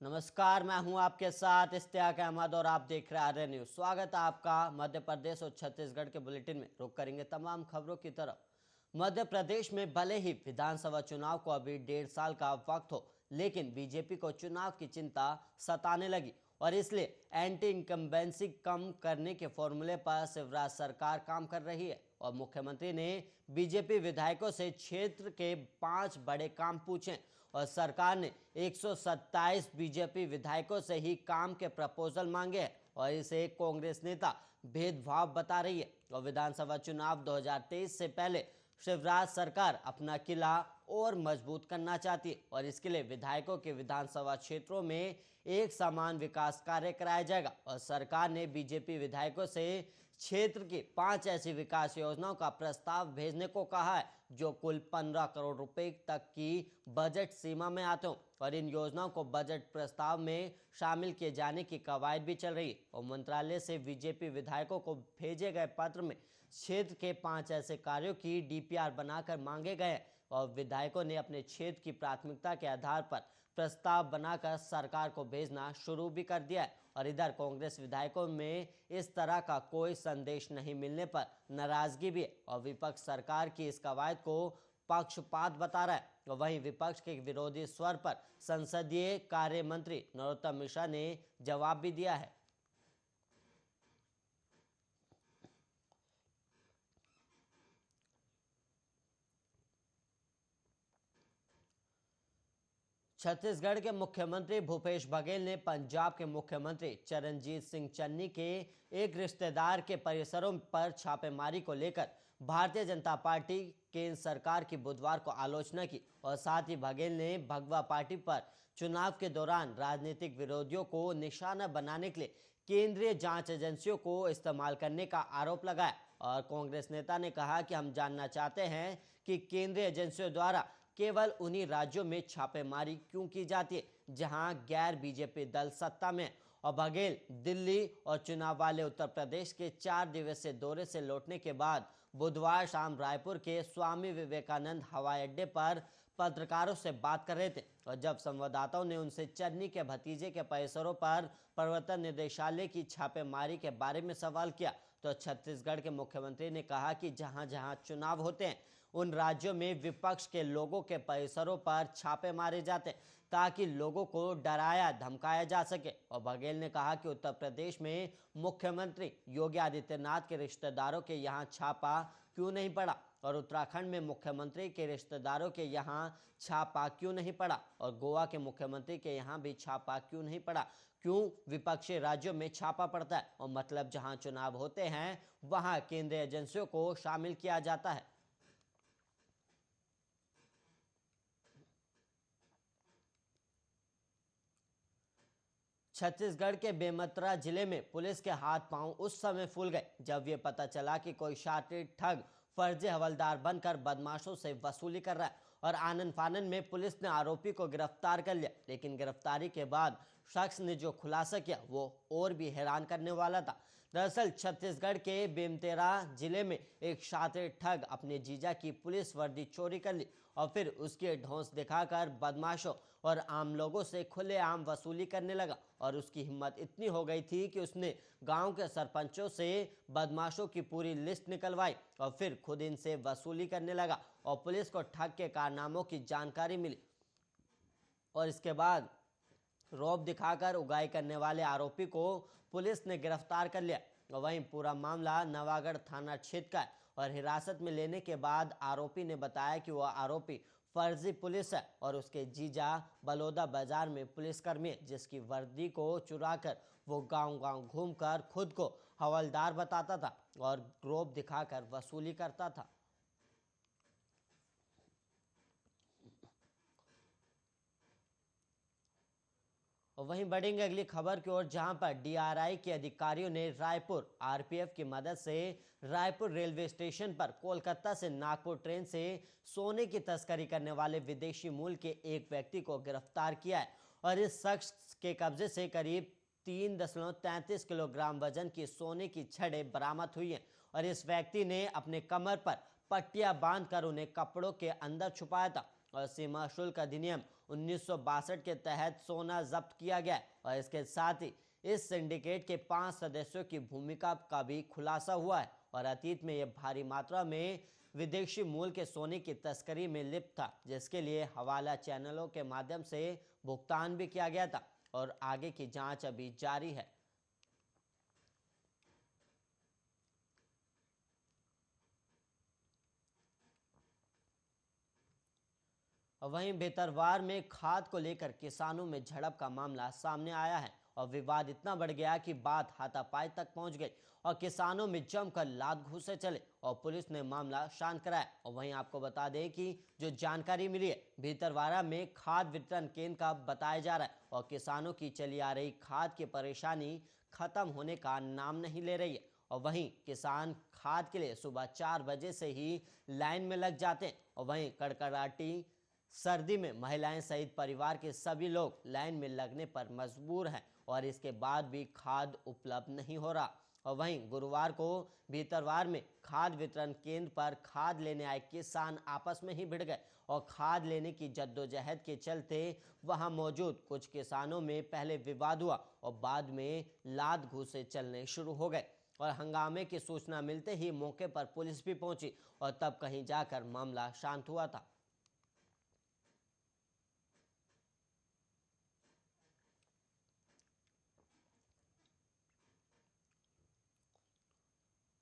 नमस्कार, मैं हूं आपके साथ इश्तियाक अहमद और आप देख रहे हैं आर्य न्यूज। स्वागत है आपका मध्य प्रदेश और छत्तीसगढ़ के बुलेटिन में। रुक करेंगे तमाम खबरों की तरफ। मध्य प्रदेश में भले ही विधानसभा चुनाव को अभी 1.5 साल का वक्त हो, लेकिन बीजेपी को चुनाव की चिंता सताने लगी और इसलिए एंटी इनकम्बेंसी कम करने के फॉर्मूले पर शिवराज सरकार काम कर रही है। और मुख्यमंत्री ने बीजेपी विधायकों से क्षेत्र के 5 बड़े काम पूछे और सरकार ने 127 बीजेपी विधायकों से ही काम के प्रपोजल मांगे हैं और इसे कांग्रेस नेता भेदभाव बता रही है। और विधानसभा चुनाव 2023 से पहले शिवराज सरकार अपना किला और मजबूत करना चाहती है और इसके लिए विधायकों के विधानसभा क्षेत्रों में एक समान विकास कार्य कराया जाएगा। और सरकार ने बीजेपी विधायकों से क्षेत्र की 5 ऐसी विकास योजनाओं का प्रस्ताव भेजने को कहा है जो कुल 15 करोड़ रुपए तक की बजट सीमा में आते हों और इन योजनाओं को बजट प्रस्ताव में शामिल किए जाने की कवायद भी चल रही है। और मंत्रालय से बीजेपी विधायकों को भेजे गए पत्र में क्षेत्र के 5 ऐसे कार्यों की डीपीआर बनाकर मांगे गए हैं और विधायकों ने अपने क्षेत्र की प्राथमिकता के आधार पर प्रस्ताव बनाकर सरकार को भेजना शुरू भी कर दिया है। और इधर कांग्रेस विधायकों में इस तरह का कोई संदेश नहीं मिलने पर नाराजगी भी है और विपक्ष सरकार की इस कवायद को पक्षपात बता रहा है। वहीं विपक्ष के विरोधी स्वर पर संसदीय कार्य मंत्री नरोत्तम मिश्रा ने जवाब भी दिया है। छत्तीसगढ़ के मुख्यमंत्री भूपेश बघेल ने पंजाब के मुख्यमंत्री चरणजीत सिंह चन्नी के एक रिश्तेदार के परिसरों पर छापेमारी को लेकर भारतीय जनता पार्टी केंद्र सरकार की बुधवार को आलोचना की और साथ ही बघेल ने भगवा पार्टी पर चुनाव के दौरान राजनीतिक विरोधियों को निशाना बनाने के लिए केंद्रीय जांच एजेंसियों को इस्तेमाल करने का आरोप लगाया। और कांग्रेस नेता ने कहा कि हम जानना चाहते हैं कि केंद्रीय एजेंसियों द्वारा केवल उन्हीं राज्यों में छापेमारी क्यों की जाती है जहां गैर बीजेपी दल सत्ता में। और बघेल दिल्ली और चुनाव वाले उत्तर प्रदेश के 4 दिवसीय दौरे से लौटने के बाद बुधवार शाम रायपुर के स्वामी विवेकानंद हवाई अड्डे पर पत्रकारों से बात कर रहे थे और जब संवाददाताओं ने उनसे चन्नी के भतीजे के परिसरों पर प्रवर्तन निदेशालय की छापेमारी के बारे में सवाल किया तो छत्तीसगढ़ के मुख्यमंत्री ने कहा कि जहां जहां चुनाव होते हैं उन राज्यों में विपक्ष के लोगों के परिसरों पर छापे मारे जाते ताकि लोगों को डराया धमकाया जा सके। और बघेल ने कहा कि उत्तर प्रदेश में मुख्यमंत्री योगी आदित्यनाथ के रिश्तेदारों के यहाँ छापा क्यों नहीं पड़ा और उत्तराखंड में मुख्यमंत्री के रिश्तेदारों के यहाँ छापा क्यों नहीं पड़ा और गोवा के मुख्यमंत्री के यहाँ भी छापा क्यों नहीं पड़ा। क्यों विपक्षी राज्यों में छापा पड़ता है और मतलब जहां चुनाव होते हैं वहां केंद्रीय एजेंसियों को शामिल किया जाता है। छत्तीसगढ़ के बेमेतरा जिले में पुलिस के हाथ पांव उस समय फूल गए जब ये पता चला कि कोई शातिर ठग फर्जी हवलदार बनकर बदमाशों से वसूली कर रहा है और आनन फानन में पुलिस ने आरोपी को गिरफ्तार कर लिया। लेकिन गिरफ्तारी के बाद शख्स ने जो खुलासा किया वो और भी हैरान करने वाला था। दरअसल छत्तीसगढ़ के बेमेतरा जिले में एक शातिर ठग अपने जीजा की पुलिस वर्दी चोरी कर ली और फिर उसकी ढोंस दिखाकर बदमाशों और आम लोगों से खुलेआम वसूली करने लगा। और उसकी हिम्मत इतनी हो गई थी कि उसने गांव के सरपंचों से बदमाशों की पूरी लिस्ट निकलवाई और फिर खुद इनसे वसूली करने लगा और पुलिस को ठग के कारनामों की जानकारी मिली और इसके बाद रौब दिखाकर उगाई करने वाले आरोपी को पुलिस ने गिरफ्तार कर लिया। और वहीं पूरा मामला नवागढ़ थाना क्षेत्र का है और हिरासत में लेने के बाद आरोपी ने बताया कि वह आरोपी फर्जी पुलिस है और उसके जीजा बलौदा बाजार में पुलिसकर्मी है जिसकी वर्दी को चुराकर वो गांव-गांव घूमकर खुद को हवलदार बताता था और रौब दिखाकर वसूली करता था। और वहीं बढ़ेंगे अगली खबर की ओर जहां पर डीआरआई के अधिकारियों ने रायपुर आरपीएफ की मदद से रायपुर रेलवे स्टेशन पर कोलकाता से नागपुर ट्रेन से सोने की तस्करी करने वाले विदेशी मूल के एक व्यक्ति को गिरफ्तार किया है और इस शख्स के कब्जे से करीब 3.33 किलोग्राम वजन की सोने की छड़ें बरामद हुई हैं और इस व्यक्ति ने अपने कमर पर पट्टियां बांधकर उन्हें कपड़ों के अंदर छुपाया था और सीमा शुल्क अधिनियम 1962 के तहत सोना जब्त किया गया है और इसके साथ ही इस सिंडिकेट के 5 सदस्यों की भूमिका का भी खुलासा हुआ है और अतीत में यह भारी मात्रा में विदेशी मूल के सोने की तस्करी में लिप्त था, जिसके लिए हवाला चैनलों के माध्यम से भुगतान भी किया गया था और आगे की जांच अभी जारी है। वहीं भितरवार में खाद को लेकर किसानों में झड़प का मामला सामने आया है और विवाद इतना बढ़ गया कि बात हाथापाई तक पहुंच गई और किसानों में जमकर लात घूंसे चले और पुलिस ने मामला शांत कराया। और वहीं आपको बता दें कि जो जानकारी मिली है भितरवाड़ा में खाद वितरण केंद्र का बताया जा रहा है और किसानों की चली आ रही खाद की परेशानी खत्म होने का नाम नहीं ले रही है। और वहीं किसान खाद के लिए सुबह 4 बजे से ही लाइन में लग जाते हैं और वहीं कड़कड़ाटी सर्दी में महिलाएं सहित परिवार के सभी लोग लाइन में लगने पर मजबूर हैं और इसके बाद भी खाद उपलब्ध नहीं हो रहा। और वहीं गुरुवार को भीतरवार में खाद वितरण केंद्र पर खाद लेने आए किसान आपस में ही भिड़ गए और खाद लेने की जद्दोजहद के चलते वहां मौजूद कुछ किसानों में पहले विवाद हुआ और बाद में लात घूंसे चलने शुरू हो गए और हंगामे की सूचना मिलते ही मौके पर पुलिस भी पहुंची और तब कहीं जाकर मामला शांत हुआ था।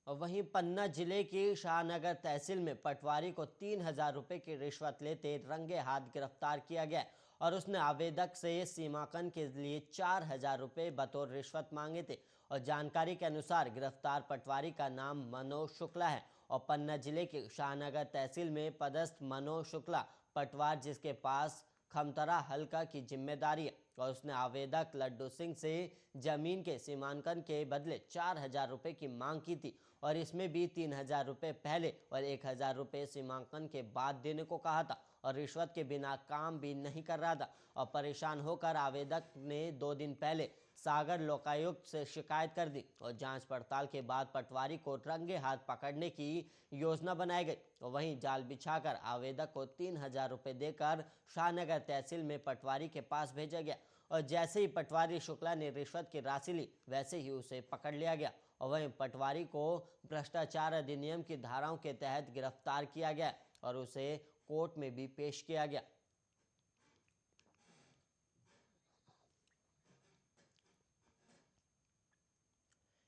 और वहीं पन्ना जिले की शाहनगर तहसील में पटवारी को 3,000 रुपए की रिश्वत लेते रंगे हाथ गिरफ्तार किया गया और उसने आवेदक से सीमांकन के लिए 4,000 रुपए बतौर रिश्वत मांगे थे। और जानकारी के अनुसार गिरफ्तार पटवारी का नाम मनोज शुक्ला है और पन्ना जिले के शाहनगर तहसील में पदस्थ मनोज शुक्ला पटवार जिसके पास खमतरा हल्का की जिम्मेदारी है और उसने आवेदक लड्डू सिंह से जमीन के सीमांकन के बदले 4,000 रुपए की मांग की थी और इसमें भी 3,000 रुपए पहले और 1,000 रुपए सीमांकन के बाद देने को कहा था और रिश्वत के बिना काम भी नहीं कर रहा था। और परेशान होकर आवेदक ने 2 दिन पहले सागर लोकायुक्त से शिकायत कर दी और जांच पड़ताल के बाद पटवारी को रंगे हाथ पकड़ने की योजना बनाई गई और वहीं जाल बिछाकर आवेदक को 3,000 रुपए देकर शाहनगर तहसील में पटवारी के पास भेजा गया और जैसे ही पटवारी शुक्ला ने रिश्वत की राशि ली वैसे ही उसे पकड़ लिया गया और वहीं पटवारी को भ्रष्टाचार अधिनियम की धाराओं के तहत गिरफ्तार किया गया और उसे कोर्ट में भी पेश किया गया।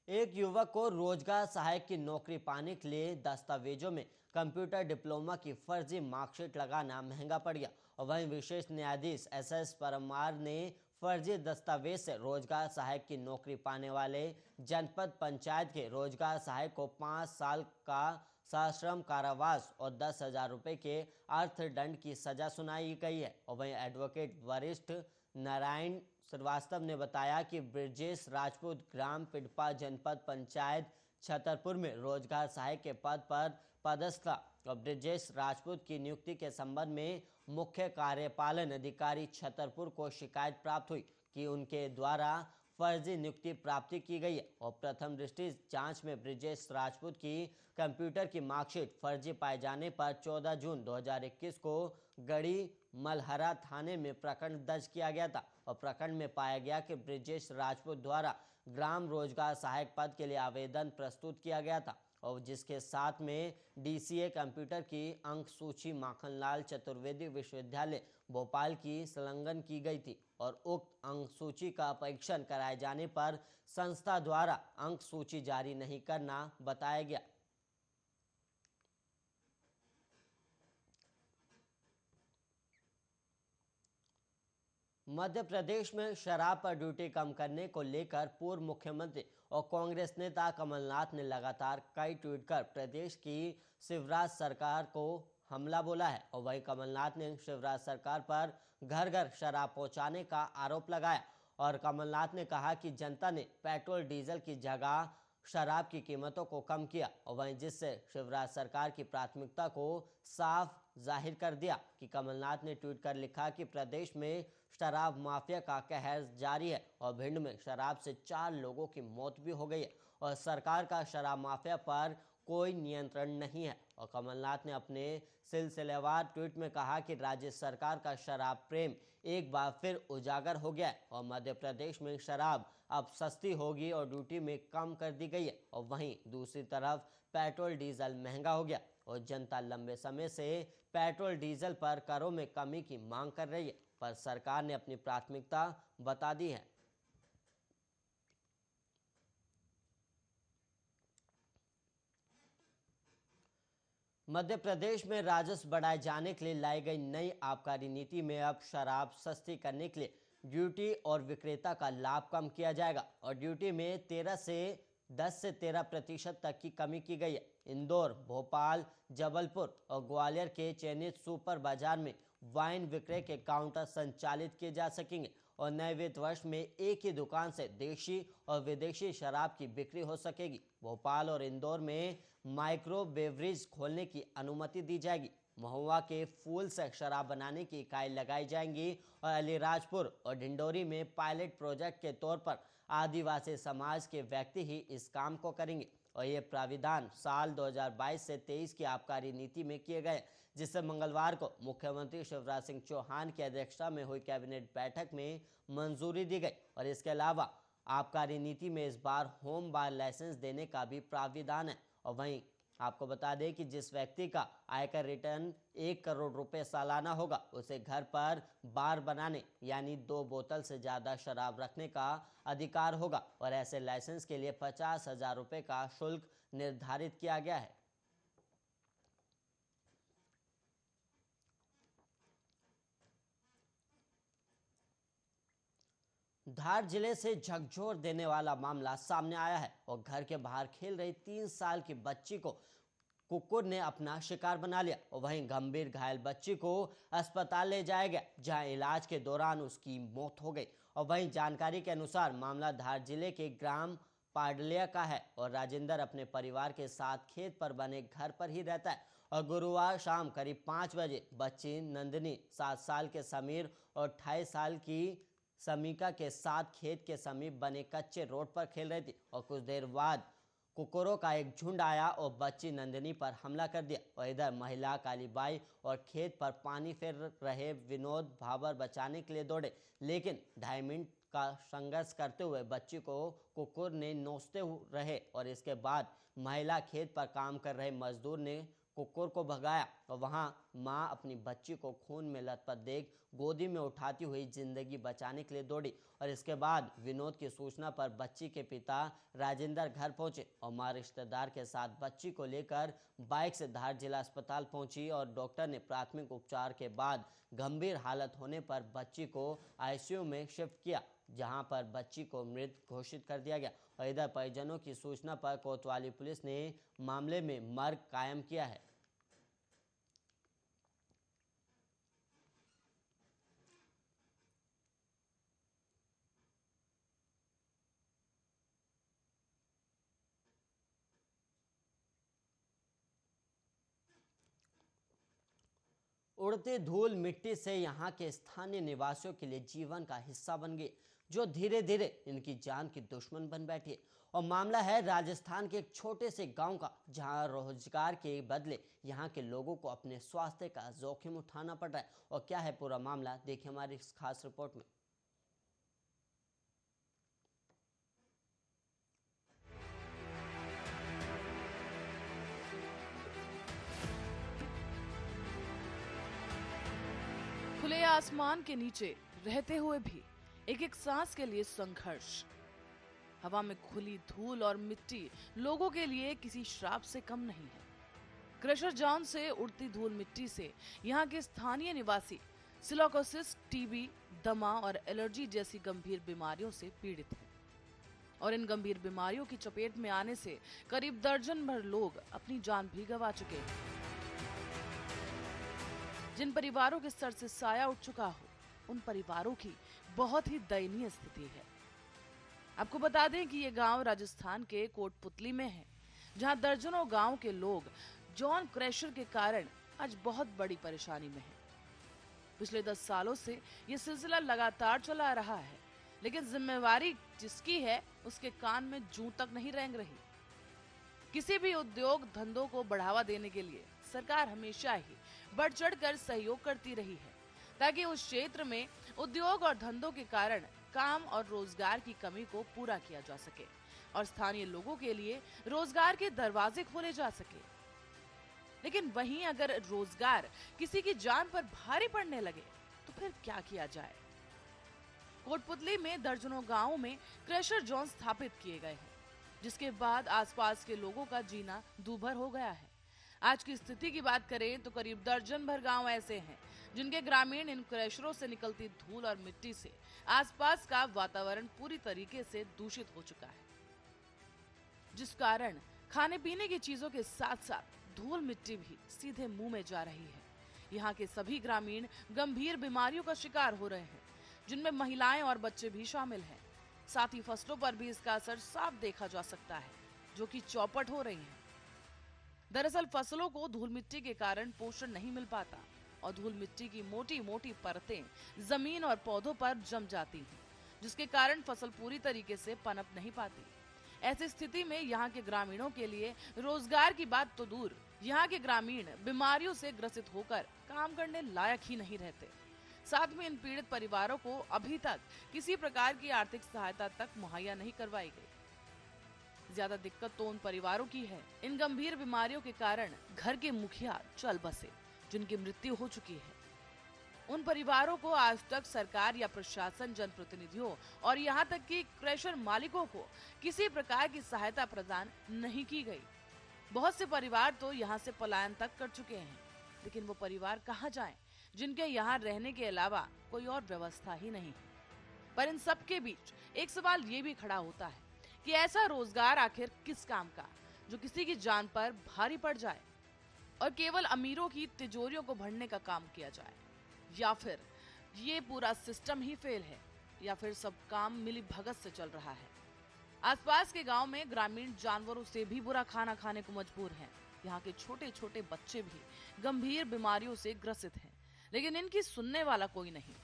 एक युवक को रोजगार सहायक की नौकरी पाने के लिए दस्तावेजों में कंप्यूटर डिप्लोमा की फर्जी मार्कशीट लगाना महंगा पड़ गया और वहीं विशेष न्यायाधीश एस परमार ने फर्जी दस्तावेज से रोजगार सहायक की नौकरी पाने वाले जनपद पंचायत के रोजगार सहायक को 5 साल का सश्रम कारावास और 10,000 रुपए के अर्थदंड की सजा सुनाई गई है। और वहीं एडवोकेट वरिष्ठ नारायण श्रीवास्तव ने बताया कि ब्रजेश राजपूत ग्राम पिडपा जनपद पंचायत छतरपुर में रोजगार सहायक के पद पर पदस्थ था और ब्रजेश राजपूत की नियुक्ति के संबंध में मुख्य कार्यपालन अधिकारी छतरपुर को शिकायत प्राप्त हुई कि उनके द्वारा फर्जी नियुक्ति प्राप्ति की गई है और प्रथम दृष्टि जांच में ब्रजेश राजपूत की कंप्यूटर की मार्कशीट फर्जी पाए जाने पर 14 जून 2021 को गढ़ी मलहरा थाने में प्रकरण दर्ज किया गया था और प्रकरण में पाया गया कि ब्रजेश राजपूत द्वारा ग्राम रोजगार सहायक पद के लिए आवेदन प्रस्तुत किया गया था और जिसके साथ में डीसीए कंप्यूटर की अंक सूची माखनलाल चतुर्वेदी विश्वविद्यालय भोपाल की संलग्न की गई थी और उक्त अंक सूची का परीक्षण कराए जाने पर संस्था द्वारा अंक सूची जारी नहीं करना बताया गया। मध्य प्रदेश में शराब पर ड्यूटी कम करने को लेकर पूर्व मुख्यमंत्री और कांग्रेस नेता कमलनाथ ने लगातार कई ट्वीट कर प्रदेश की शिवराज सरकार को हमला बोला है और वहीं कमलनाथ ने शिवराज सरकार पर घर घर शराब पहुंचाने का आरोप लगाया और कमलनाथ ने कहा कि जनता ने पेट्रोल डीजल की जगह शराब की कीमतों को कम किया और वहीं जिससे शिवराज सरकार की प्राथमिकता को साफ जाहिर कर दिया कि कमलनाथ ने ट्वीट कर लिखा कि प्रदेश में शराब माफिया का कहर जारी है और भिंड में शराब से 4 लोगों की मौत भी हो गई है और सरकार का शराब माफिया पर कोई नियंत्रण नहीं है। और कमलनाथ ने अपने सिलसिलेवार ट्वीट में कहा कि राज्य सरकार का शराब प्रेम एक बार फिर उजागर हो गया है और मध्य प्रदेश में शराब अब सस्ती होगी और ड्यूटी में कम कर दी गई है। और वहीं दूसरी तरफ पेट्रोल डीजल महंगा हो गया और जनता लंबे समय से पेट्रोल डीजल पर करों में कमी की मांग कर रही है, पर सरकार ने अपनी प्राथमिकता बता दी है। मध्य प्रदेश में राजस्व बढ़ाए जाने के लिए लाई गई नई आबकारी नीति में अब शराब सस्ती करने के लिए ड्यूटी और विक्रेता का लाभ कम किया जाएगा और ड्यूटी में 10 से 13% तक की कमी की गई है। इंदौर, भोपाल, जबलपुर और ग्वालियर के चयनित सुपर बाजार में वाइन विक्रय के काउंटर संचालित किए जा सकेंगे और नए वित्त वर्ष में एक ही दुकान से देशी और विदेशी शराब की बिक्री हो सकेगी। भोपाल और इंदौर में माइक्रो बेवरेज खोलने की अनुमति दी जाएगी। महुआ के फूल से शराब बनाने की इकाई लगाई जाएंगी और अलीराजपुर और ढिंडोरी में पायलट प्रोजेक्ट के तौर पर आदिवासी समाज के व्यक्ति ही इस काम को करेंगे और ये प्राविधान साल 2022 से 23 की आबकारी नीति में किए गए, जिससे मंगलवार को मुख्यमंत्री शिवराज सिंह चौहान की अध्यक्षता में हुई कैबिनेट बैठक में मंजूरी दी गई। और इसके अलावा आबकारी नीति में इस बार होम बार लाइसेंस देने का भी प्राविधान है। और वहीं आपको बता दें कि जिस व्यक्ति का आयकर रिटर्न 1 करोड़ रुपए सालाना होगा उसे घर पर बार बनाने यानी 2 बोतल से ज्यादा शराब रखने का अधिकार होगा और ऐसे लाइसेंस के लिए 50,000 रुपए का शुल्क निर्धारित किया गया है। धार जिले से झकझोर देने वाला मामला सामने आया है और घर के बाहर खेल रही 3 साल की बच्ची को कुकुर ने अपना शिकार बना लिया और वहीं गंभीर घायल बच्ची को अस्पताल ले जाया गया, जहां इलाज के दौरान उसकी मौत हो गई। और वहीं जानकारी के अनुसार मामला धार जिले के ग्राम पाडलिया का है और राजेंद्र अपने परिवार के साथ खेत पर बने घर पर ही रहता है और गुरुवार शाम करीब 5 बजे बच्ची नंदिनी, 7 साल के समीर और 28 साल की समीका के साथ खेत के समीप बने कच्चे रोड पर खेल रही थी और कुछ देर बाद कुकुरों का एक झुंड आया और बच्ची नंदिनी पर हमला कर दिया। और इधर महिला कालीबाई और खेत पर पानी फेर रहे विनोद भाबर बचाने के लिए दौड़े, लेकिन 2.5 मिनट का संघर्ष करते हुए बच्ची को कुकुर ने नोचते रहे और इसके बाद महिला खेत पर काम कर रहे मजदूर ने कुकुर को भगाया और वहां मां अपनी बच्ची को खून में लथपथ देख गोदी में उठाती हुई जिंदगी बचाने के लिए दौड़ी। और इसके बाद विनोद की सूचना पर बच्ची के पिता राजेंद्र घर पहुंचे और मां रिश्तेदार के साथ बच्ची को लेकर बाइक से धार जिला अस्पताल पहुंची और डॉक्टर ने प्राथमिक उपचार के बाद गंभीर हालत होने पर बच्ची को आईसीयू में शिफ्ट किया, जहां पर बच्ची को मृत घोषित कर दिया गया। और इधर परिजनों की सूचना पर कोतवाली पुलिस ने मामले में मर्ग कायम किया है। उड़ती धूल मिट्टी से यहाँ के स्थानीय निवासियों के लिए जीवन का हिस्सा बन गई, जो धीरे धीरे इनकी जान की दुश्मन बन बैठी है। और मामला है राजस्थान के एक छोटे से गांव का, जहां रोजगार के बदले यहाँ के लोगों को अपने स्वास्थ्य का जोखिम उठाना पड़ रहा है। और क्या है पूरा मामला, देखिए हमारी इस खास रिपोर्ट में। खुले आसमान के नीचे रहते हुए भी एक एक सांस के लिए संघर्ष। हवा में खुली धूल और मिट्टी लोगों के लिए किसी श्राप से कम नहीं है। क्रशर जॉन से उड़ती धूल मिट्टी से यहाँ के स्थानीय निवासी सिलिकोसिस, टीबी, दमा और एलर्जी जैसी गंभीर बीमारियों से पीड़ित हैं। और इन गंभीर बीमारियों की चपेट में आने से करीब दर्जन भर लोग अपनी जान भी गंवा चुके हैं। जिन परिवारों के सर से साया उठ चुका हो, उन परिवारों की बहुत ही दयनीय स्थिति है। आपको बता दें कि ये गांव राजस्थान के कोटपुतली में है, जहां दर्जनों गांव के लोग जॉन क्रैशर के कारण आज बहुत बड़ी परेशानी में हैं। पिछले 10 सालों से ये सिलसिला लगातार चला आ रहा है, लेकिन जिम्मेवारी जिसकी है उसके कान में जूं तक नहीं रेंग रही। किसी भी उद्योग धंधों को बढ़ावा देने के लिए सरकार हमेशा ही बढ़ चढ़कर सहयोग करती रही है, ताकि उस क्षेत्र में उद्योग और धंधों के कारण काम और रोजगार की कमी को पूरा किया जा सके और स्थानीय लोगों के लिए रोजगार के दरवाजे खोले जा सके। लेकिन वहीं अगर रोजगार किसी की जान पर भारी पड़ने लगे तो फिर क्या किया जाए? कोटपुतली में दर्जनों गांवों में क्रशर जोन स्थापित किए गए हैं, जिसके बाद आसपास के लोगों का जीना दूभर हो गया है। आज की स्थिति की बात करें तो करीब दर्जन भर गांव ऐसे हैं जिनके ग्रामीण इन क्रशरों से निकलती धूल और मिट्टी से आसपास का वातावरण पूरी तरीके से दूषित हो चुका है, जिस कारण खाने पीने की चीजों के साथ साथ धूल मिट्टी भी सीधे मुंह में जा रही है। यहाँ के सभी ग्रामीण गंभीर बीमारियों का शिकार हो रहे हैं, जिनमें महिलाएं और बच्चे भी शामिल हैं। साथ ही फसलों पर भी इसका असर साफ देखा जा सकता है, जो कि चौपट हो रही हैं। दरअसल फसलों को धूल मिट्टी के कारण पोषण नहीं मिल पाता और धूल मिट्टी की मोटी मोटी परतें जमीन और पौधों पर जम जाती हैं, जिसके कारण फसल पूरी तरीके से पनप नहीं पाती। ऐसी स्थिति में यहाँ के ग्रामीणों के लिए रोजगार की बात तो दूर, यहाँ के ग्रामीण बीमारियों से ग्रसित होकर काम करने लायक ही नहीं रहते। साथ में इन पीड़ित परिवारों को अभी तक किसी प्रकार की आर्थिक सहायता तक मुहैया नहीं करवाई गई। ज्यादा दिक्कत तो उन परिवारों की है इन गंभीर बीमारियों के कारण घर के मुखिया चल बसे, जिनकी मृत्यु हो चुकी है। उन परिवारों को आज तक सरकार या प्रशासन, जनप्रतिनिधियों और यहाँ तक कि क्रशर मालिकों को किसी प्रकार की सहायता प्रदान नहीं की गई। बहुत से परिवार तो यहाँ से पलायन तक कर चुके हैं, लेकिन वो परिवार कहाँ जाएं, जिनके यहाँ रहने के अलावा कोई और व्यवस्था ही नहीं है। पर इन सब के बीच एक सवाल ये भी खड़ा होता है कि ऐसा रोजगार आखिर किस काम का, जो किसी की जान पर भारी पड़ जाए और केवल अमीरों की तिजोरियों को भरने का काम किया जाए, या फिर ये पूरा सिस्टम ही फेल है, या फिर सब काम मिली भगत से चल रहा है। आसपास के गांव में ग्रामीण जानवरों से भी बुरा खाना खाने को मजबूर हैं। यहाँ के छोटे छोटे बच्चे भी गंभीर बीमारियों से ग्रसित हैं, लेकिन इनकी सुनने वाला कोई नहीं।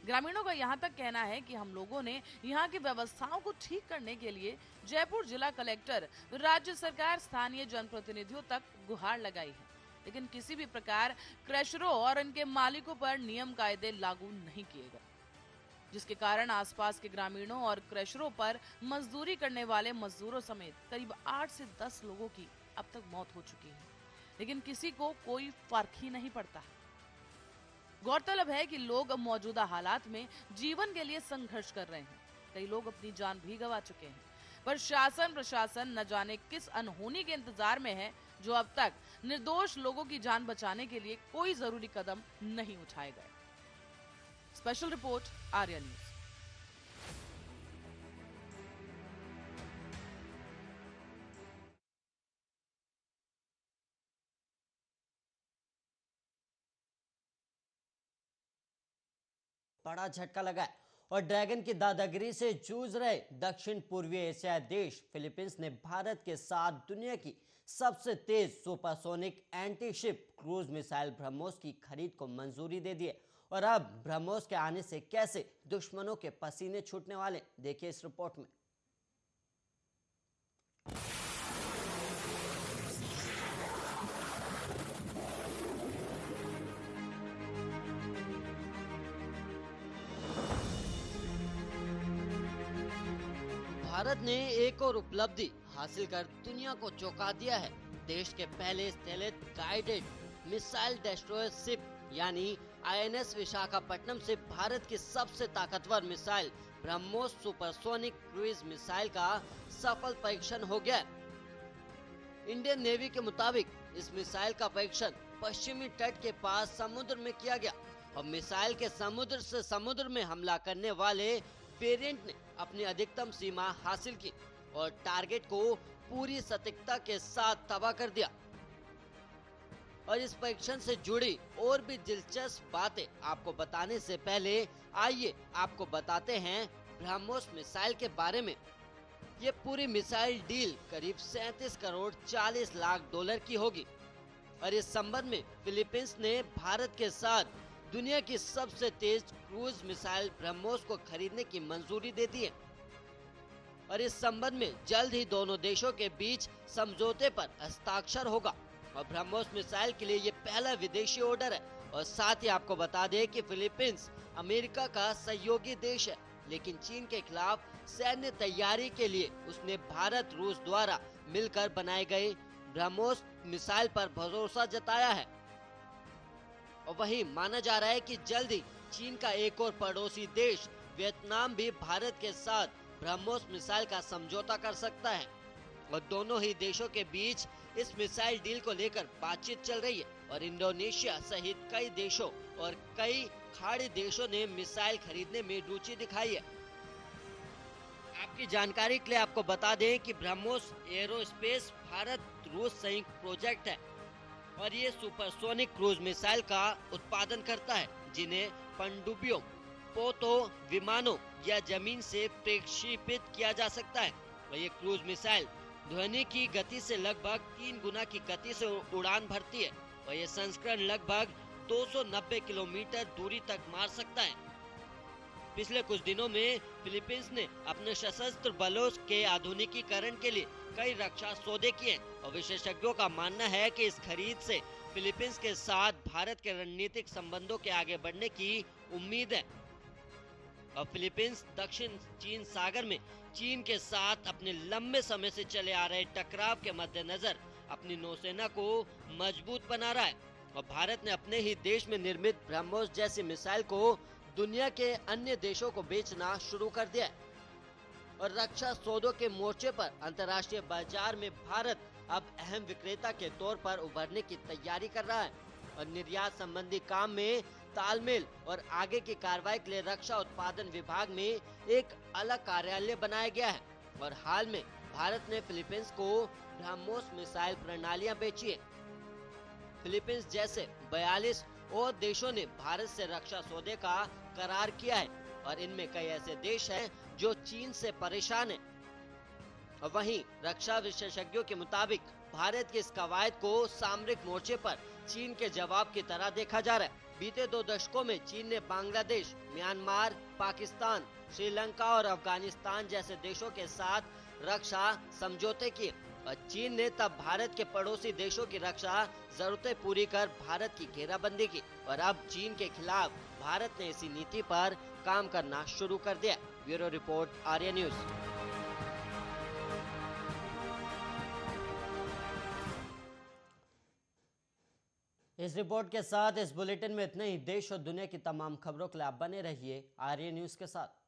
ग्रामीणों का यहाँ तक कहना है कि हम लोगों ने यहाँ की व्यवस्थाओं को ठीक करने के लिए जयपुर जिला कलेक्टर, राज्य सरकार, स्थानीय जनप्रतिनिधियों तक गुहार लगाई है, लेकिन किसी भी प्रकार क्रशरों और इनके मालिकों पर नियम कायदे लागू नहीं किए गए, जिसके कारण आसपास के ग्रामीणों और क्रशरों पर मजदूरी करने वाले मजदूरों समेत करीब 8 से 10 लोगों की अब तक मौत हो चुकी है, लेकिन किसी को कोई फर्क ही नहीं पड़ता है। गौरतलब है कि लोग मौजूदा हालात में जीवन के लिए संघर्ष कर रहे हैं। कई लोग अपनी जान भी गंवा चुके हैं, पर शासन प्रशासन न जाने किस अनहोनी के इंतजार में है, जो अब तक निर्दोष लोगों की जान बचाने के लिए कोई जरूरी कदम नहीं उठाए गए। Special report, Arya news. बड़ा झटका लगा है और ड्रैगन की दादागिरी से जूझ रहे दक्षिण पूर्वी एशियाई देश फिलीपींस ने भारत के साथ दुनिया की सबसे तेज supersonic anti ship cruise missile BrahMos की खरीद को मंजूरी दे दी है। और अब ब्रह्मोस के आने से कैसे दुश्मनों के पसीने छूटने वाले, देखिए इस रिपोर्ट में। भारत ने एक और उपलब्धि हासिल कर दुनिया को चौंका दिया है। देश के पहले स्टेलेथ गाइडेड मिसाइल डेस्ट्रॉयर शिप यानी आईएनएस विशाखापट्टनम से भारत की सबसे ताकतवर missile BrahMos supersonic cruise missile का सफल परीक्षण हो गया। इंडियन नेवी के मुताबिक इस मिसाइल का परीक्षण पश्चिमी तट के पास समुद्र में किया गया और मिसाइल के समुद्र से समुद्र में हमला करने वाले वेरिएंट ने अपनी अधिकतम सीमा हासिल की और टारगेट को पूरी सटीकता के साथ तबाह कर दिया। और इस परीक्षण से जुड़ी और भी दिलचस्प बातें आपको बताने से पहले आइए आपको बताते हैं ब्रह्मोस मिसाइल के बारे में। ये पूरी मिसाइल डील करीब 37 करोड़ 40 लाख डॉलर की होगी और इस संबंध में फिलीपींस ने भारत के साथ दुनिया की सबसे तेज क्रूज मिसाइल ब्रह्मोस को खरीदने की मंजूरी दे दी है। और इस संबंध में जल्द ही दोनों देशों के बीच समझौते पर हस्ताक्षर होगा। और ब्रह्मोस मिसाइल के लिए ये पहला विदेशी ऑर्डर है। और साथ ही आपको बता दें कि फिलीपींस अमेरिका का सहयोगी देश है, लेकिन चीन के खिलाफ सैन्य तैयारी के लिए उसने भारत रूस द्वारा मिलकर बनाए गए ब्रह्मोस मिसाइल पर भरोसा जताया है। और वहीं माना जा रहा है कि जल्द ही चीन का एक और पड़ोसी देश वियतनाम भी भारत के साथ ब्रह्मोस मिसाइल का समझौता कर सकता है। और दोनों ही देशों के बीच इस मिसाइल डील को लेकर बातचीत चल रही है। और इंडोनेशिया सहित कई देशों और कई खाड़ी देशों ने मिसाइल खरीदने में रुचि दिखाई है। आपकी जानकारी के लिए आपको बता दें कि ब्रह्मोस एरोस्पेस भारत रूस संयुक्त प्रोजेक्ट है और ये सुपरसोनिक क्रूज मिसाइल का उत्पादन करता है, जिन्हें पनडुब्बियों, पोतों, विमानों या जमीन से प्रक्षेपित किया जा सकता है। और ये क्रूज मिसाइल ध्वनि की गति से लगभग 3 गुना की गति से उड़ान भरती है और ये संस्करण लगभग 290 किलोमीटर दूरी तक मार सकता है। पिछले कुछ दिनों में फिलीपींस ने अपने सशस्त्र बलों के आधुनिकीकरण के लिए कई रक्षा सौदे किए और विशेषज्ञों का मानना है कि इस खरीद से फिलीपींस के साथ भारत के रणनीतिक संबंधों के आगे बढ़ने की उम्मीद है। और फिलीपींस दक्षिण चीन सागर में चीन के साथ अपने लंबे समय से चले आ रहे टकराव के मद्देनजर अपनी नौसेना को मजबूत बना रहा है। और भारत ने अपने ही देश में निर्मित ब्रह्मोस जैसी मिसाइल को दुनिया के अन्य देशों को बेचना शुरू कर दिया है। और रक्षा सौदों के मोर्चे पर अंतर्राष्ट्रीय बाजार में भारत अब अहम विक्रेता के तौर पर उभरने की तैयारी कर रहा है। और निर्यात संबंधी काम में तालमेल और आगे की कार्रवाई के लिए रक्षा उत्पादन विभाग में एक अलग कार्यालय बनाया गया है। और हाल में भारत ने फिलीपींस को ब्रह्मोस मिसाइल प्रणालियां बेची है। फिलीपींस जैसे 42 और देशों ने भारत से रक्षा सौदे का करार किया है और इनमें कई ऐसे देश हैं जो चीन से परेशान हैं। और वहीं रक्षा विशेषज्ञों के मुताबिक भारत की इस कवायद को सामरिक मोर्चे पर चीन के जवाब की तरह देखा जा रहा है। बीते 2 दशकों में चीन ने बांग्लादेश, म्यांमार, पाकिस्तान, श्रीलंका और अफगानिस्तान जैसे देशों के साथ रक्षा समझौते किए और चीन ने तब भारत के पड़ोसी देशों की रक्षा जरूरतें पूरी कर भारत की घेराबंदी की। और अब चीन के खिलाफ भारत ने इसी नीति पर काम करना शुरू कर दिया। Bureau report, Arya news. इस रिपोर्ट के साथ इस बुलेटिन में इतने ही। देश और दुनिया की तमाम खबरों के लिए आप बने रहिए आर्या न्यूज के साथ।